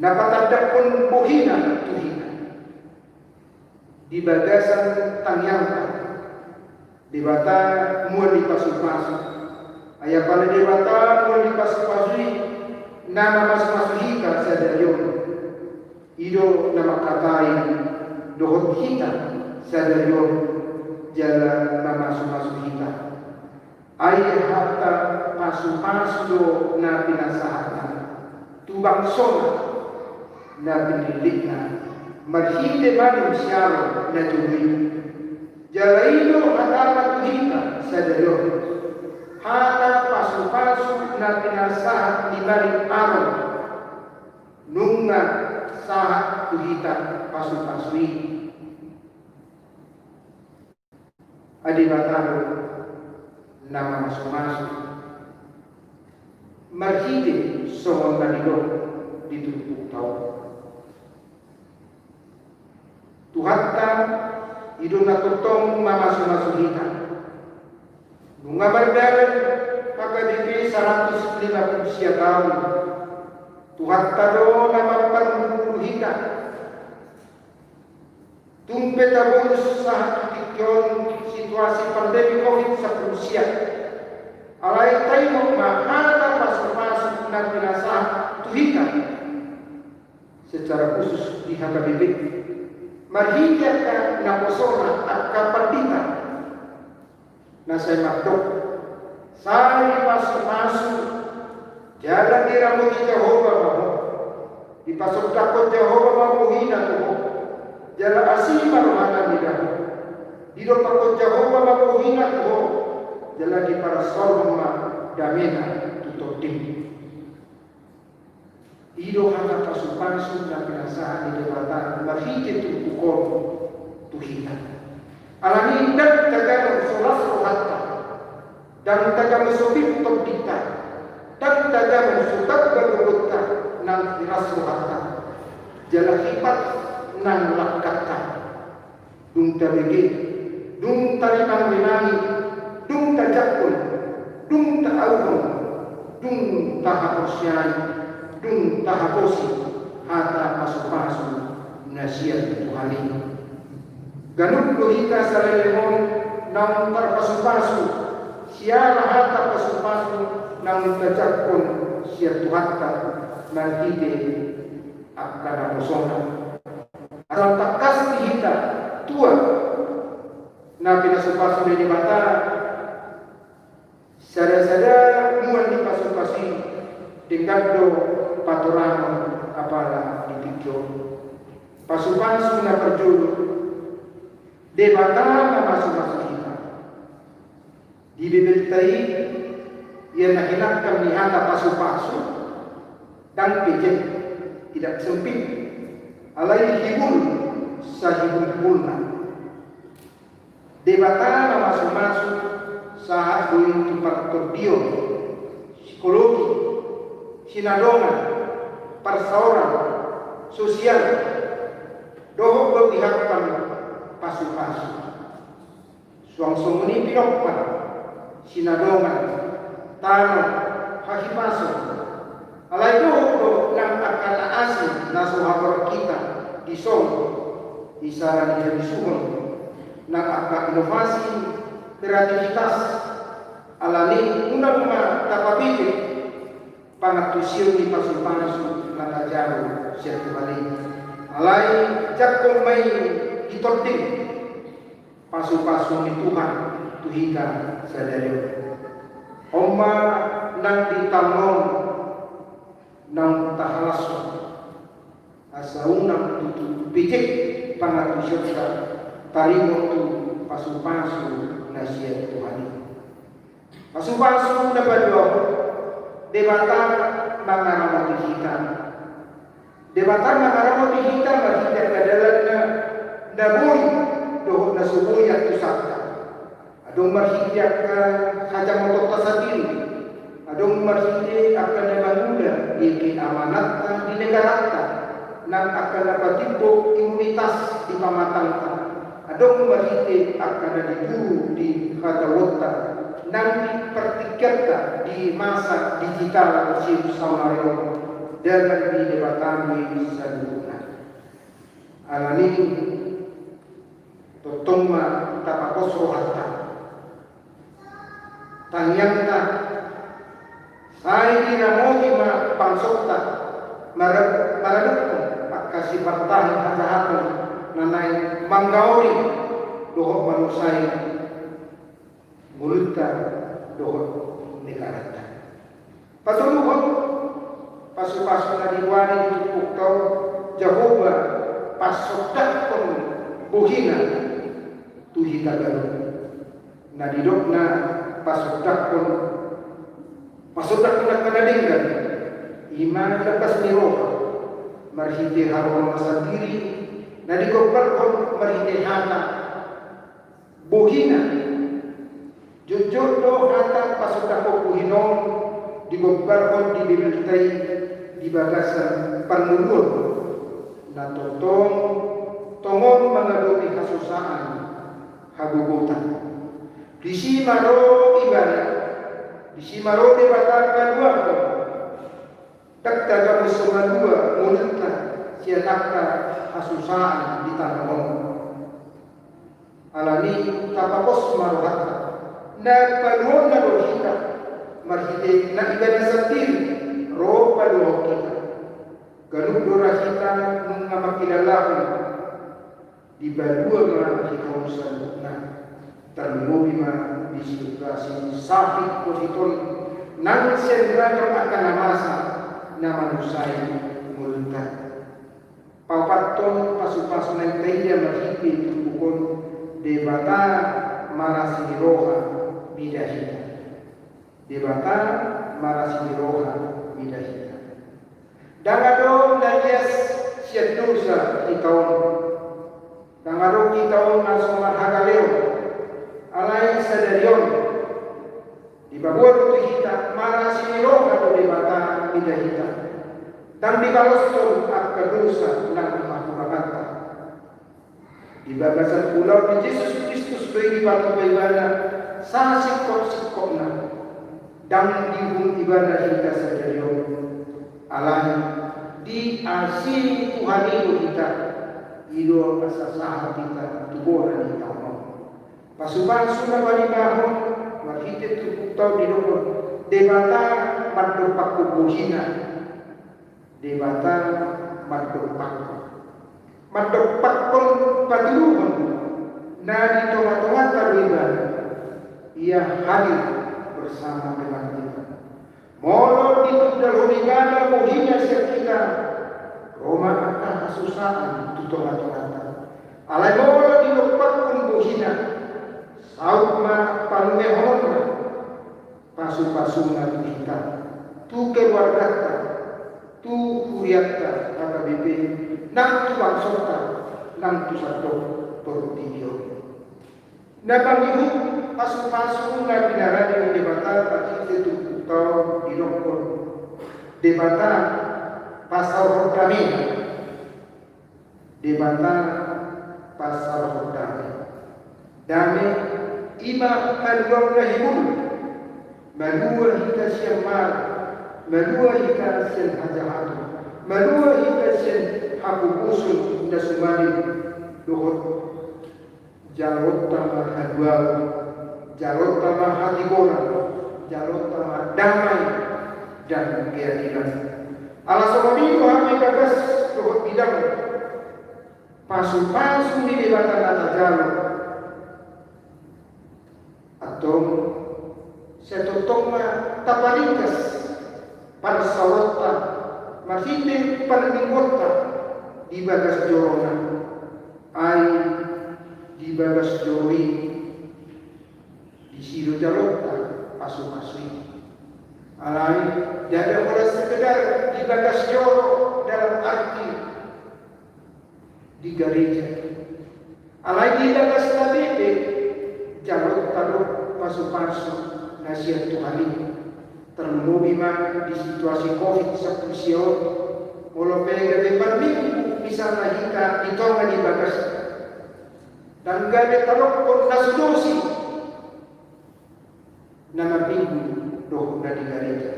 Speaker 1: napatanda pun buhina tuhina di bagasan tangyangka di bata mual di pasu-pasu ayah pada di bata mual di pasu-pasui nama mas-masuhika sadarion ido nama katai dohot kita sadarion jalan nama mas-masuhika ayah hatta pasu-pasu na pinasahatan tubang sona na pinilikna marhite manong siyaro na tuloy jalaino hatama tuhita sa dayon hata pasu-pasu na pinasahat ni maring araw nung nga sahat tuhita pasu-pasui adibataro nama masuk-masuk marhite sohon kanilo ditumpuk tau Tuhatta idong natutong mamasuk-masuk kita bunga berdalan pagkadipi 150 siya tahun Tuhatta do nama permulu kita tumpe tabulus sa tikyon situasi pandemi COVID sa Rusia. Alay tayo mahata pasok-pasok na pinasa tuhika secara khusus di HKBP. Marhika ka na posona at kapandita na sa makdok. Sari pasok-pasok jalan di ramo di Jehovah mo. Ipasok takot Jehovah mamuhina mo. Jalan asli maruhana nila. Dilo takot Jehovah mamuhina ko jalan di para sorma damena tutup tinggi. Ido hana pasupansu na pinasahan ni debatan marhike tukukon tuhina. Alani ndak tagang solas rohatta dan tagang sobit topita dan tagang sutak bergota nang tiras rohatta jalan hipat nang lakata dung tabegi dung tarimang winangi dung tajakun dung taawun dung tahaposyai dung tahaposi hata pasu-pasu nasiat Tuhani ganun lohita sa lelemon nang tarpasu-pasu siya hata pasu-pasu nang tajakun siya Tuhatta nangkide akana posona asal takas dihita tua na pinasupasu ni mata sada-sada muan di pasu-pasi dengan do paturano apala dipikyo pasu-pasu na perjulu debata na pasu-pasu kita di bibeltai ia nahinakkan nihata pasu-pasu dan pejet tidak sempit alai hibul sahibul-hibulna debata na masuk-masuk saat doing tempat terdiam psikologi sinadongan, persauran, sosial, doho berpihakkan pasu-pasu. Suang-suang ini pinokpan, sinadongan, tanah, hakipaso. Alay doho nang akan asing nasuhapar kita di Solo, isaran di Suhon, nang akan inovasi, kreativitas, alani una tapabiti, pangatusiyo ni pasu-pasu latajaro siya kembali. Alay jakong may itording, pasu-pasu ni Tuhan, tuhika sa dalayo. Oma nang ditamon ng tahalaso, asa unang tutupijik pangatusyon sa tarimon tu pasu-pasu na siya Tuhan. Pasu-pasu na badyo, debatan mangaramot kita. Debatan mangaramot kita mahigit kadalan na nabuy doon na subuy at usapta. Adong mahigit ka kajang motok tasabil. Adong mahigit akan na manula ikin amanat na dinegarata nang akan na patibok imunitas di pamatangka. Adong mahigit akan na diburu di kadawota nang dipertikirkan di masa digital musim samareo dalam di debatan di sandukan. Alani totoma tapakos rohata. Tanyangta saya dinamoni ma pangsokta maradukon akasi partahin hatahaton nanay manggaori doho manusay multa doon negarata. Patulungan pasu-pasu na diwani ditupuk tau Jehovah pasokdak pun buhina tuhita galu. Na didok na pasokdak pun na kanadinggan iman lepas niroha marhite haron masandiri na dikopal pun marhite hana buhina jujur do hantar pasukan puhinon digombarkan di bibirtai di bagasan panulur na totong tongon mengalami kasusaan hagugutan di simaro ibadah di simaro debatan kedua takta musuhan dua mulutna sianakta kasusaan di tanah alani tapakos marohata na paluhon na kita marhite na ibadah sendiri roh paluhon kita ganun dora kita nga makilalahan di balua nga hikausan na terlumi ma disidukasi sakit positon nang sendra yang akan namasa na manusay multa papaton pasu-pasu na itaya marhite tupukon debata marasiroha bidahita. Debata marasiroha bidahita. Dangado nalias siya dosa ikaw. Dangado ikaw na sumahagaleo. Alay sa daryon. Di babuan ito hita marasiroha do debata bidahita. Dang dibaloston at kadosa ng makuragata. Di bagasan pulau ni Jesus Kristus bagi batu ibadah sa sikok na dang dihung ibadah kita saja alai di asing Tuhan itu kita ido asasah kita tubuhan kita pasukan sudah balik bahon marhite tu tau di dokon debata mandopak kubuhina debata mandopak pun paduluhan na di tengah-tengah taruiban ia hadir bersama dengan kita. Molo di dalam negara muhina kita Roma akan kesusahan di tengah-tengah. Alai molo di lepat pun muhina sauma panmehon pasu-pasuna kita tu keluarga tu huriatta KBP nang tu bangsota nang tu satu pertidio na pangihu pasu-pasu na pinarani ng debata pati itu tau dilongkon debata pasal hordami, debata pasal hordami. Dame ima haluang lahibun, malua hika siang mar, malua hika siang hajahatu, malua hika siang hapukusun na sumali dohot jalot tama haluang, jalot tama hatigora, jalot tama damai dan keadilan. Alasan itu kami gagas dohot bidang pasu-pasu di debatan atas jalur atau setotoma tapalikas para sawata masih pada minggota di bagas jorona ai di bagas jori di sido jalota pasu-pasu alai tidak boleh sekedar di bagas joro dalam arti di gereja alai di bagas tabete jalur taruh pasu-pasu nasihat Tuhan ini terlebih memang di situasi COVID-19 walau pengen berminggu misalnya kita ditonga di bagas dan gak ada taruh pun nasudosi nama minggu doh di gereja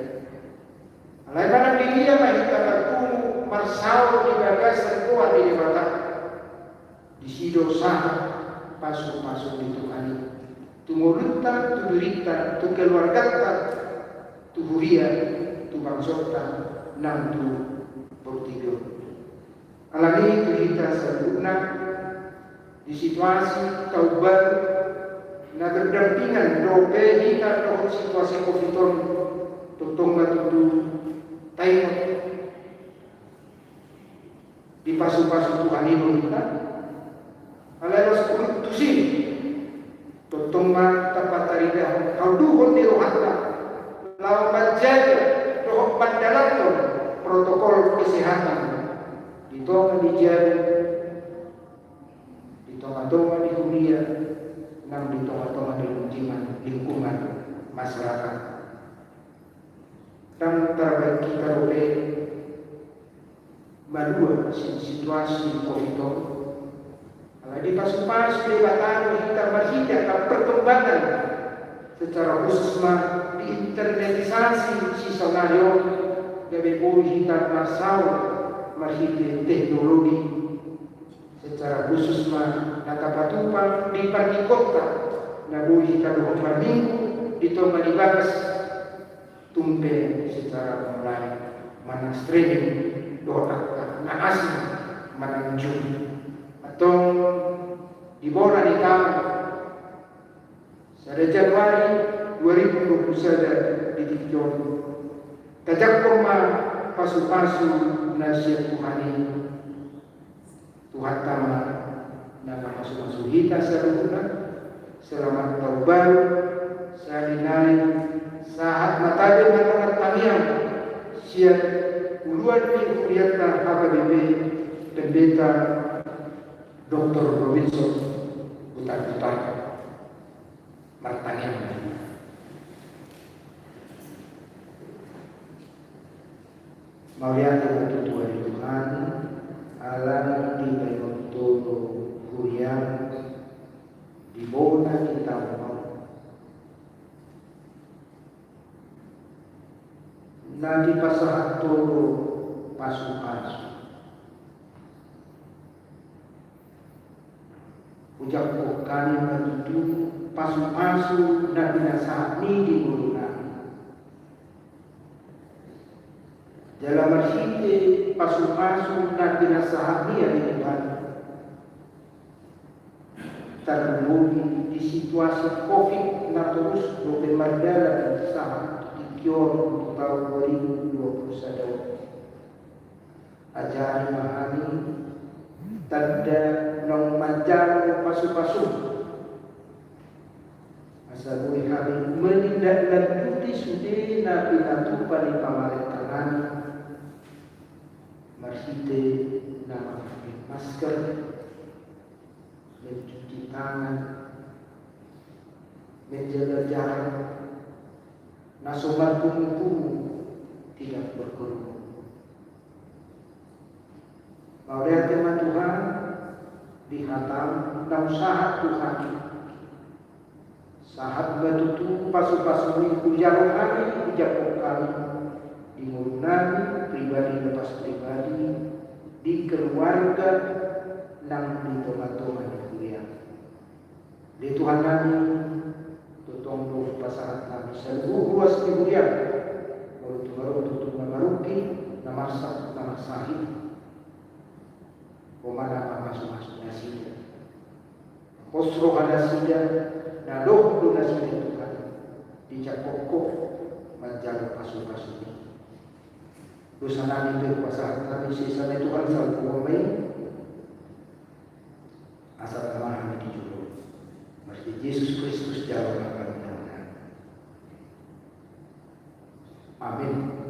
Speaker 1: alai mana dia mah kita bertemu marsau di bagas terkuat di debata di sido sah pasu-pasu di Tuhan ini tumurita, tu derita, tu keluarga, tu huria, tu bangsota, nam tu bertiga. Alami tu kita sempurna di situasi tau baru, na berdampingan dope kita doh situasi COVID tutungga tutu taimot di pasu-pasu Tuhan ini kita. Alai rasul tu sini. Tutungma tempat taridah kau duhun di rohata lawan menjaga roh pandalan protokol kesehatan ditonga dijaga ditonga-tonga di dunia nam ditonga-tonga di lingkungan masyarakat dan terbaik kita oleh madua situasi COVID-19 di pasu-pasu debatan kita berhijab perkembangan secara khusus di internetisasi si skenario dari kita masal berhijab teknologi secara khusus data patupan di kota nabu kita 2 minggu di toma di bagas tumpe secara online mana streaming doa na asli mana jum atau di bola di tahun pada Januari 2021 di Tikjon tajak koma pasu-pasu nasihat Tuhan ini Tuhan tama nama pasu-pasu kita seluruhnya selamat tahun baru salinai saat matanya matang tamiang siap uluan di kuliah HKBP pendeta Dr. Robinson Butar Martanian. Maulian yang kedua Tuhan alam di Bayotono Kurian di Bona kita nanti pasal tolo pasu-pasu ujak kali menuju pasu-pasu dan binasani di gurungan. Dalam bersihnya pasu-pasu dan binasani yang di depan terbumi di situasi COVID na terus bermerdala dan sangat dikior tahun 2021. Ajari mahami tanda nong manjang pasu-pasu asal hari menindaklanjuti sudi nabi natu pada pemerintahan marsite nama masker mencuci tangan menjaga jarak nasuman kumuku
Speaker 8: tidak berkerumun. Oleh firman Tuhan dihatam dalam sahat Tuhan. Sahat batutu pasu-pasu kujar rohani kujar kali di murunani pribadi lepas pribadi di keluarga nang di tomat-tomat di kuliah. Di Tuhan kami tutong doh pasahat kami seluruh luas di kuliah. Baru tutup namaruki namasak namasahi. Komana masuk-masuknya sida. Kosro ada sida, nadoh dona sida Tuhan. Dicakokok menjaga pasu-pasu. Dosa nami itu pasahat kami sisa Tuhan selalu kumai. Asal kami dijuru. Mesti Yesus Kristus jawab akan mudah-mudahan. Amin.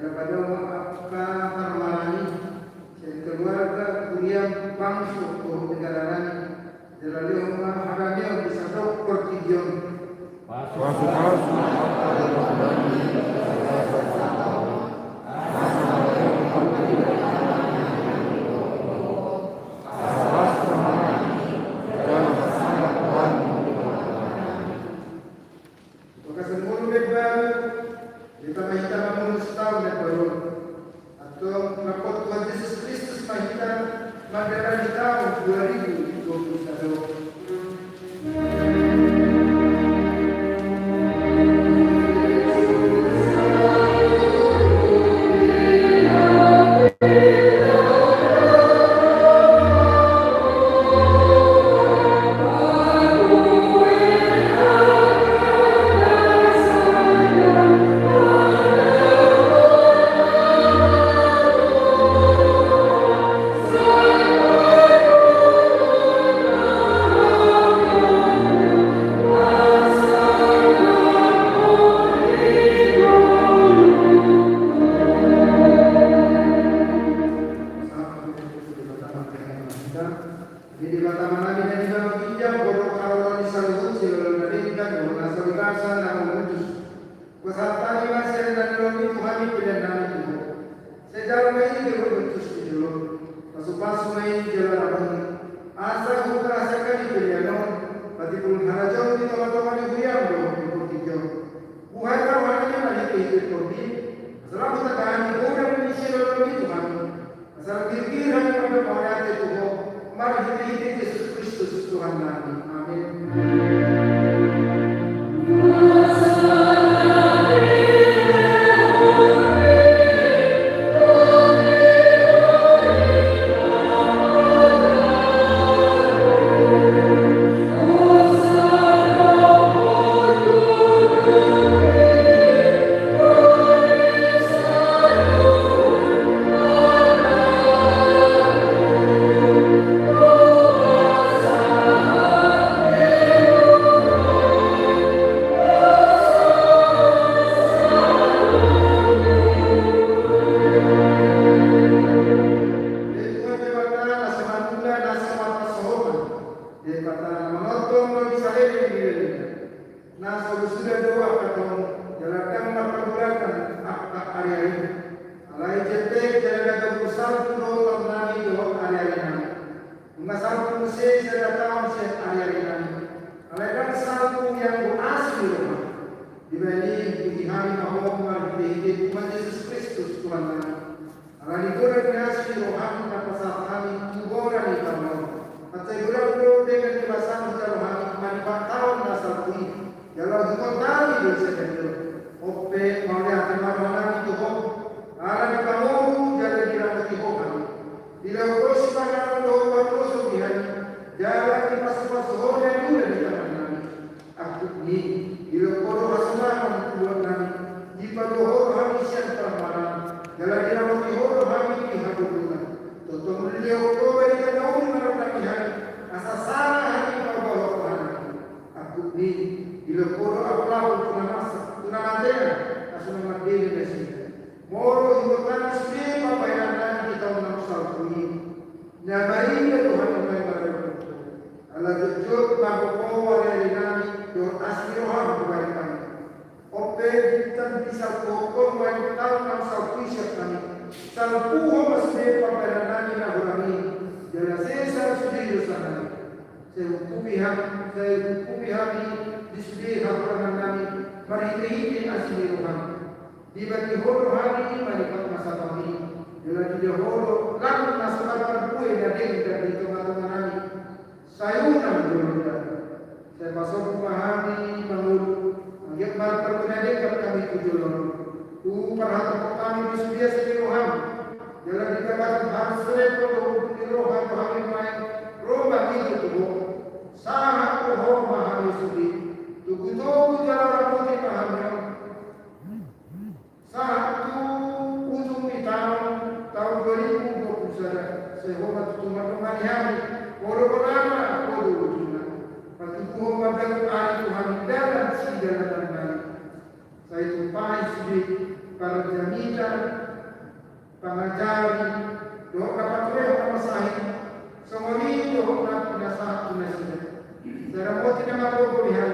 Speaker 1: daripada Apka Parmalani dan keluarga Kuriam Bangsu negara Rani dari rumah Haramnya bisa dokter Tidion Yesus Kristus Tuhan kami. Amin. para jamita, pangajari, doon kapatuloy ang masahin, sa muli doon na pinasahat na sila. Sa ramoti na mabubulihan,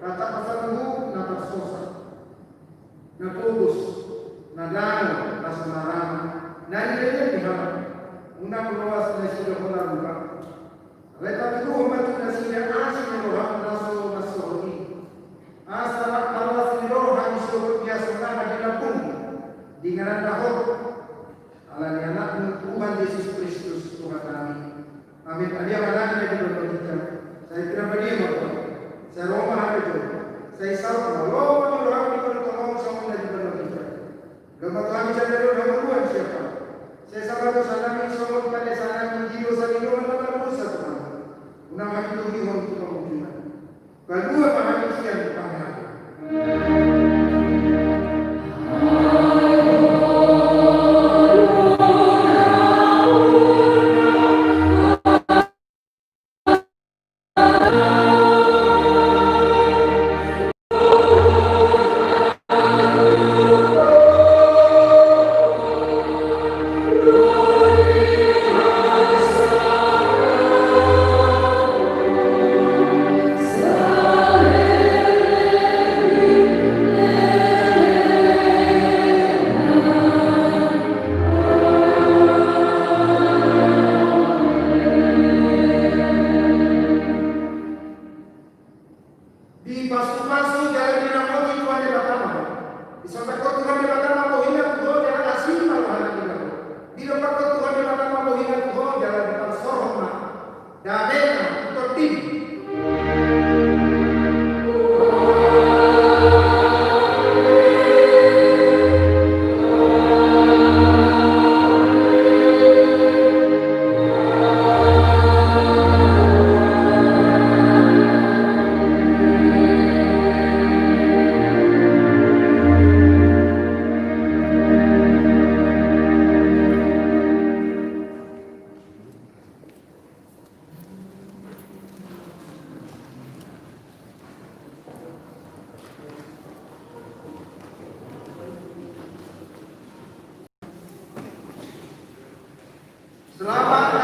Speaker 1: tatapasan mo na pagsosa, na tubos, na lalo, na sumarama, na nililin dihaman, unang luwas na sila ko na lupa. Reta dulu umat na sila asin na luha na so masohoni. Asa para sila hanya suruh biasa na ginapun di ngaran dahot ala ni anak Tuhan Yesus Kristus Tuhan kami. Amin. Adia anak yang diberkati kita. Saya kira bagaimana? Saya Roma hari itu. Saya salah. Roma ni orang ni kalau tolong sama yang diberkati kita. Gama kami jadi orang dua siapa? Saya salah tu sana ni semua pada sana ni jiwa sana ni orang mana berusaha Tuhan. Una hari itu hidup kita mungkin. Kedua pahami siapa pahami. Di pasu-pasu jalan di Nampol itu ada batama. Di sampai kau Tuhan di batama kau hilang kau jalan asin malu anak kita. Di tempat kau Tuhan di batama kau hilang kau jalan depan soroma. Damena untuk tim. Selamat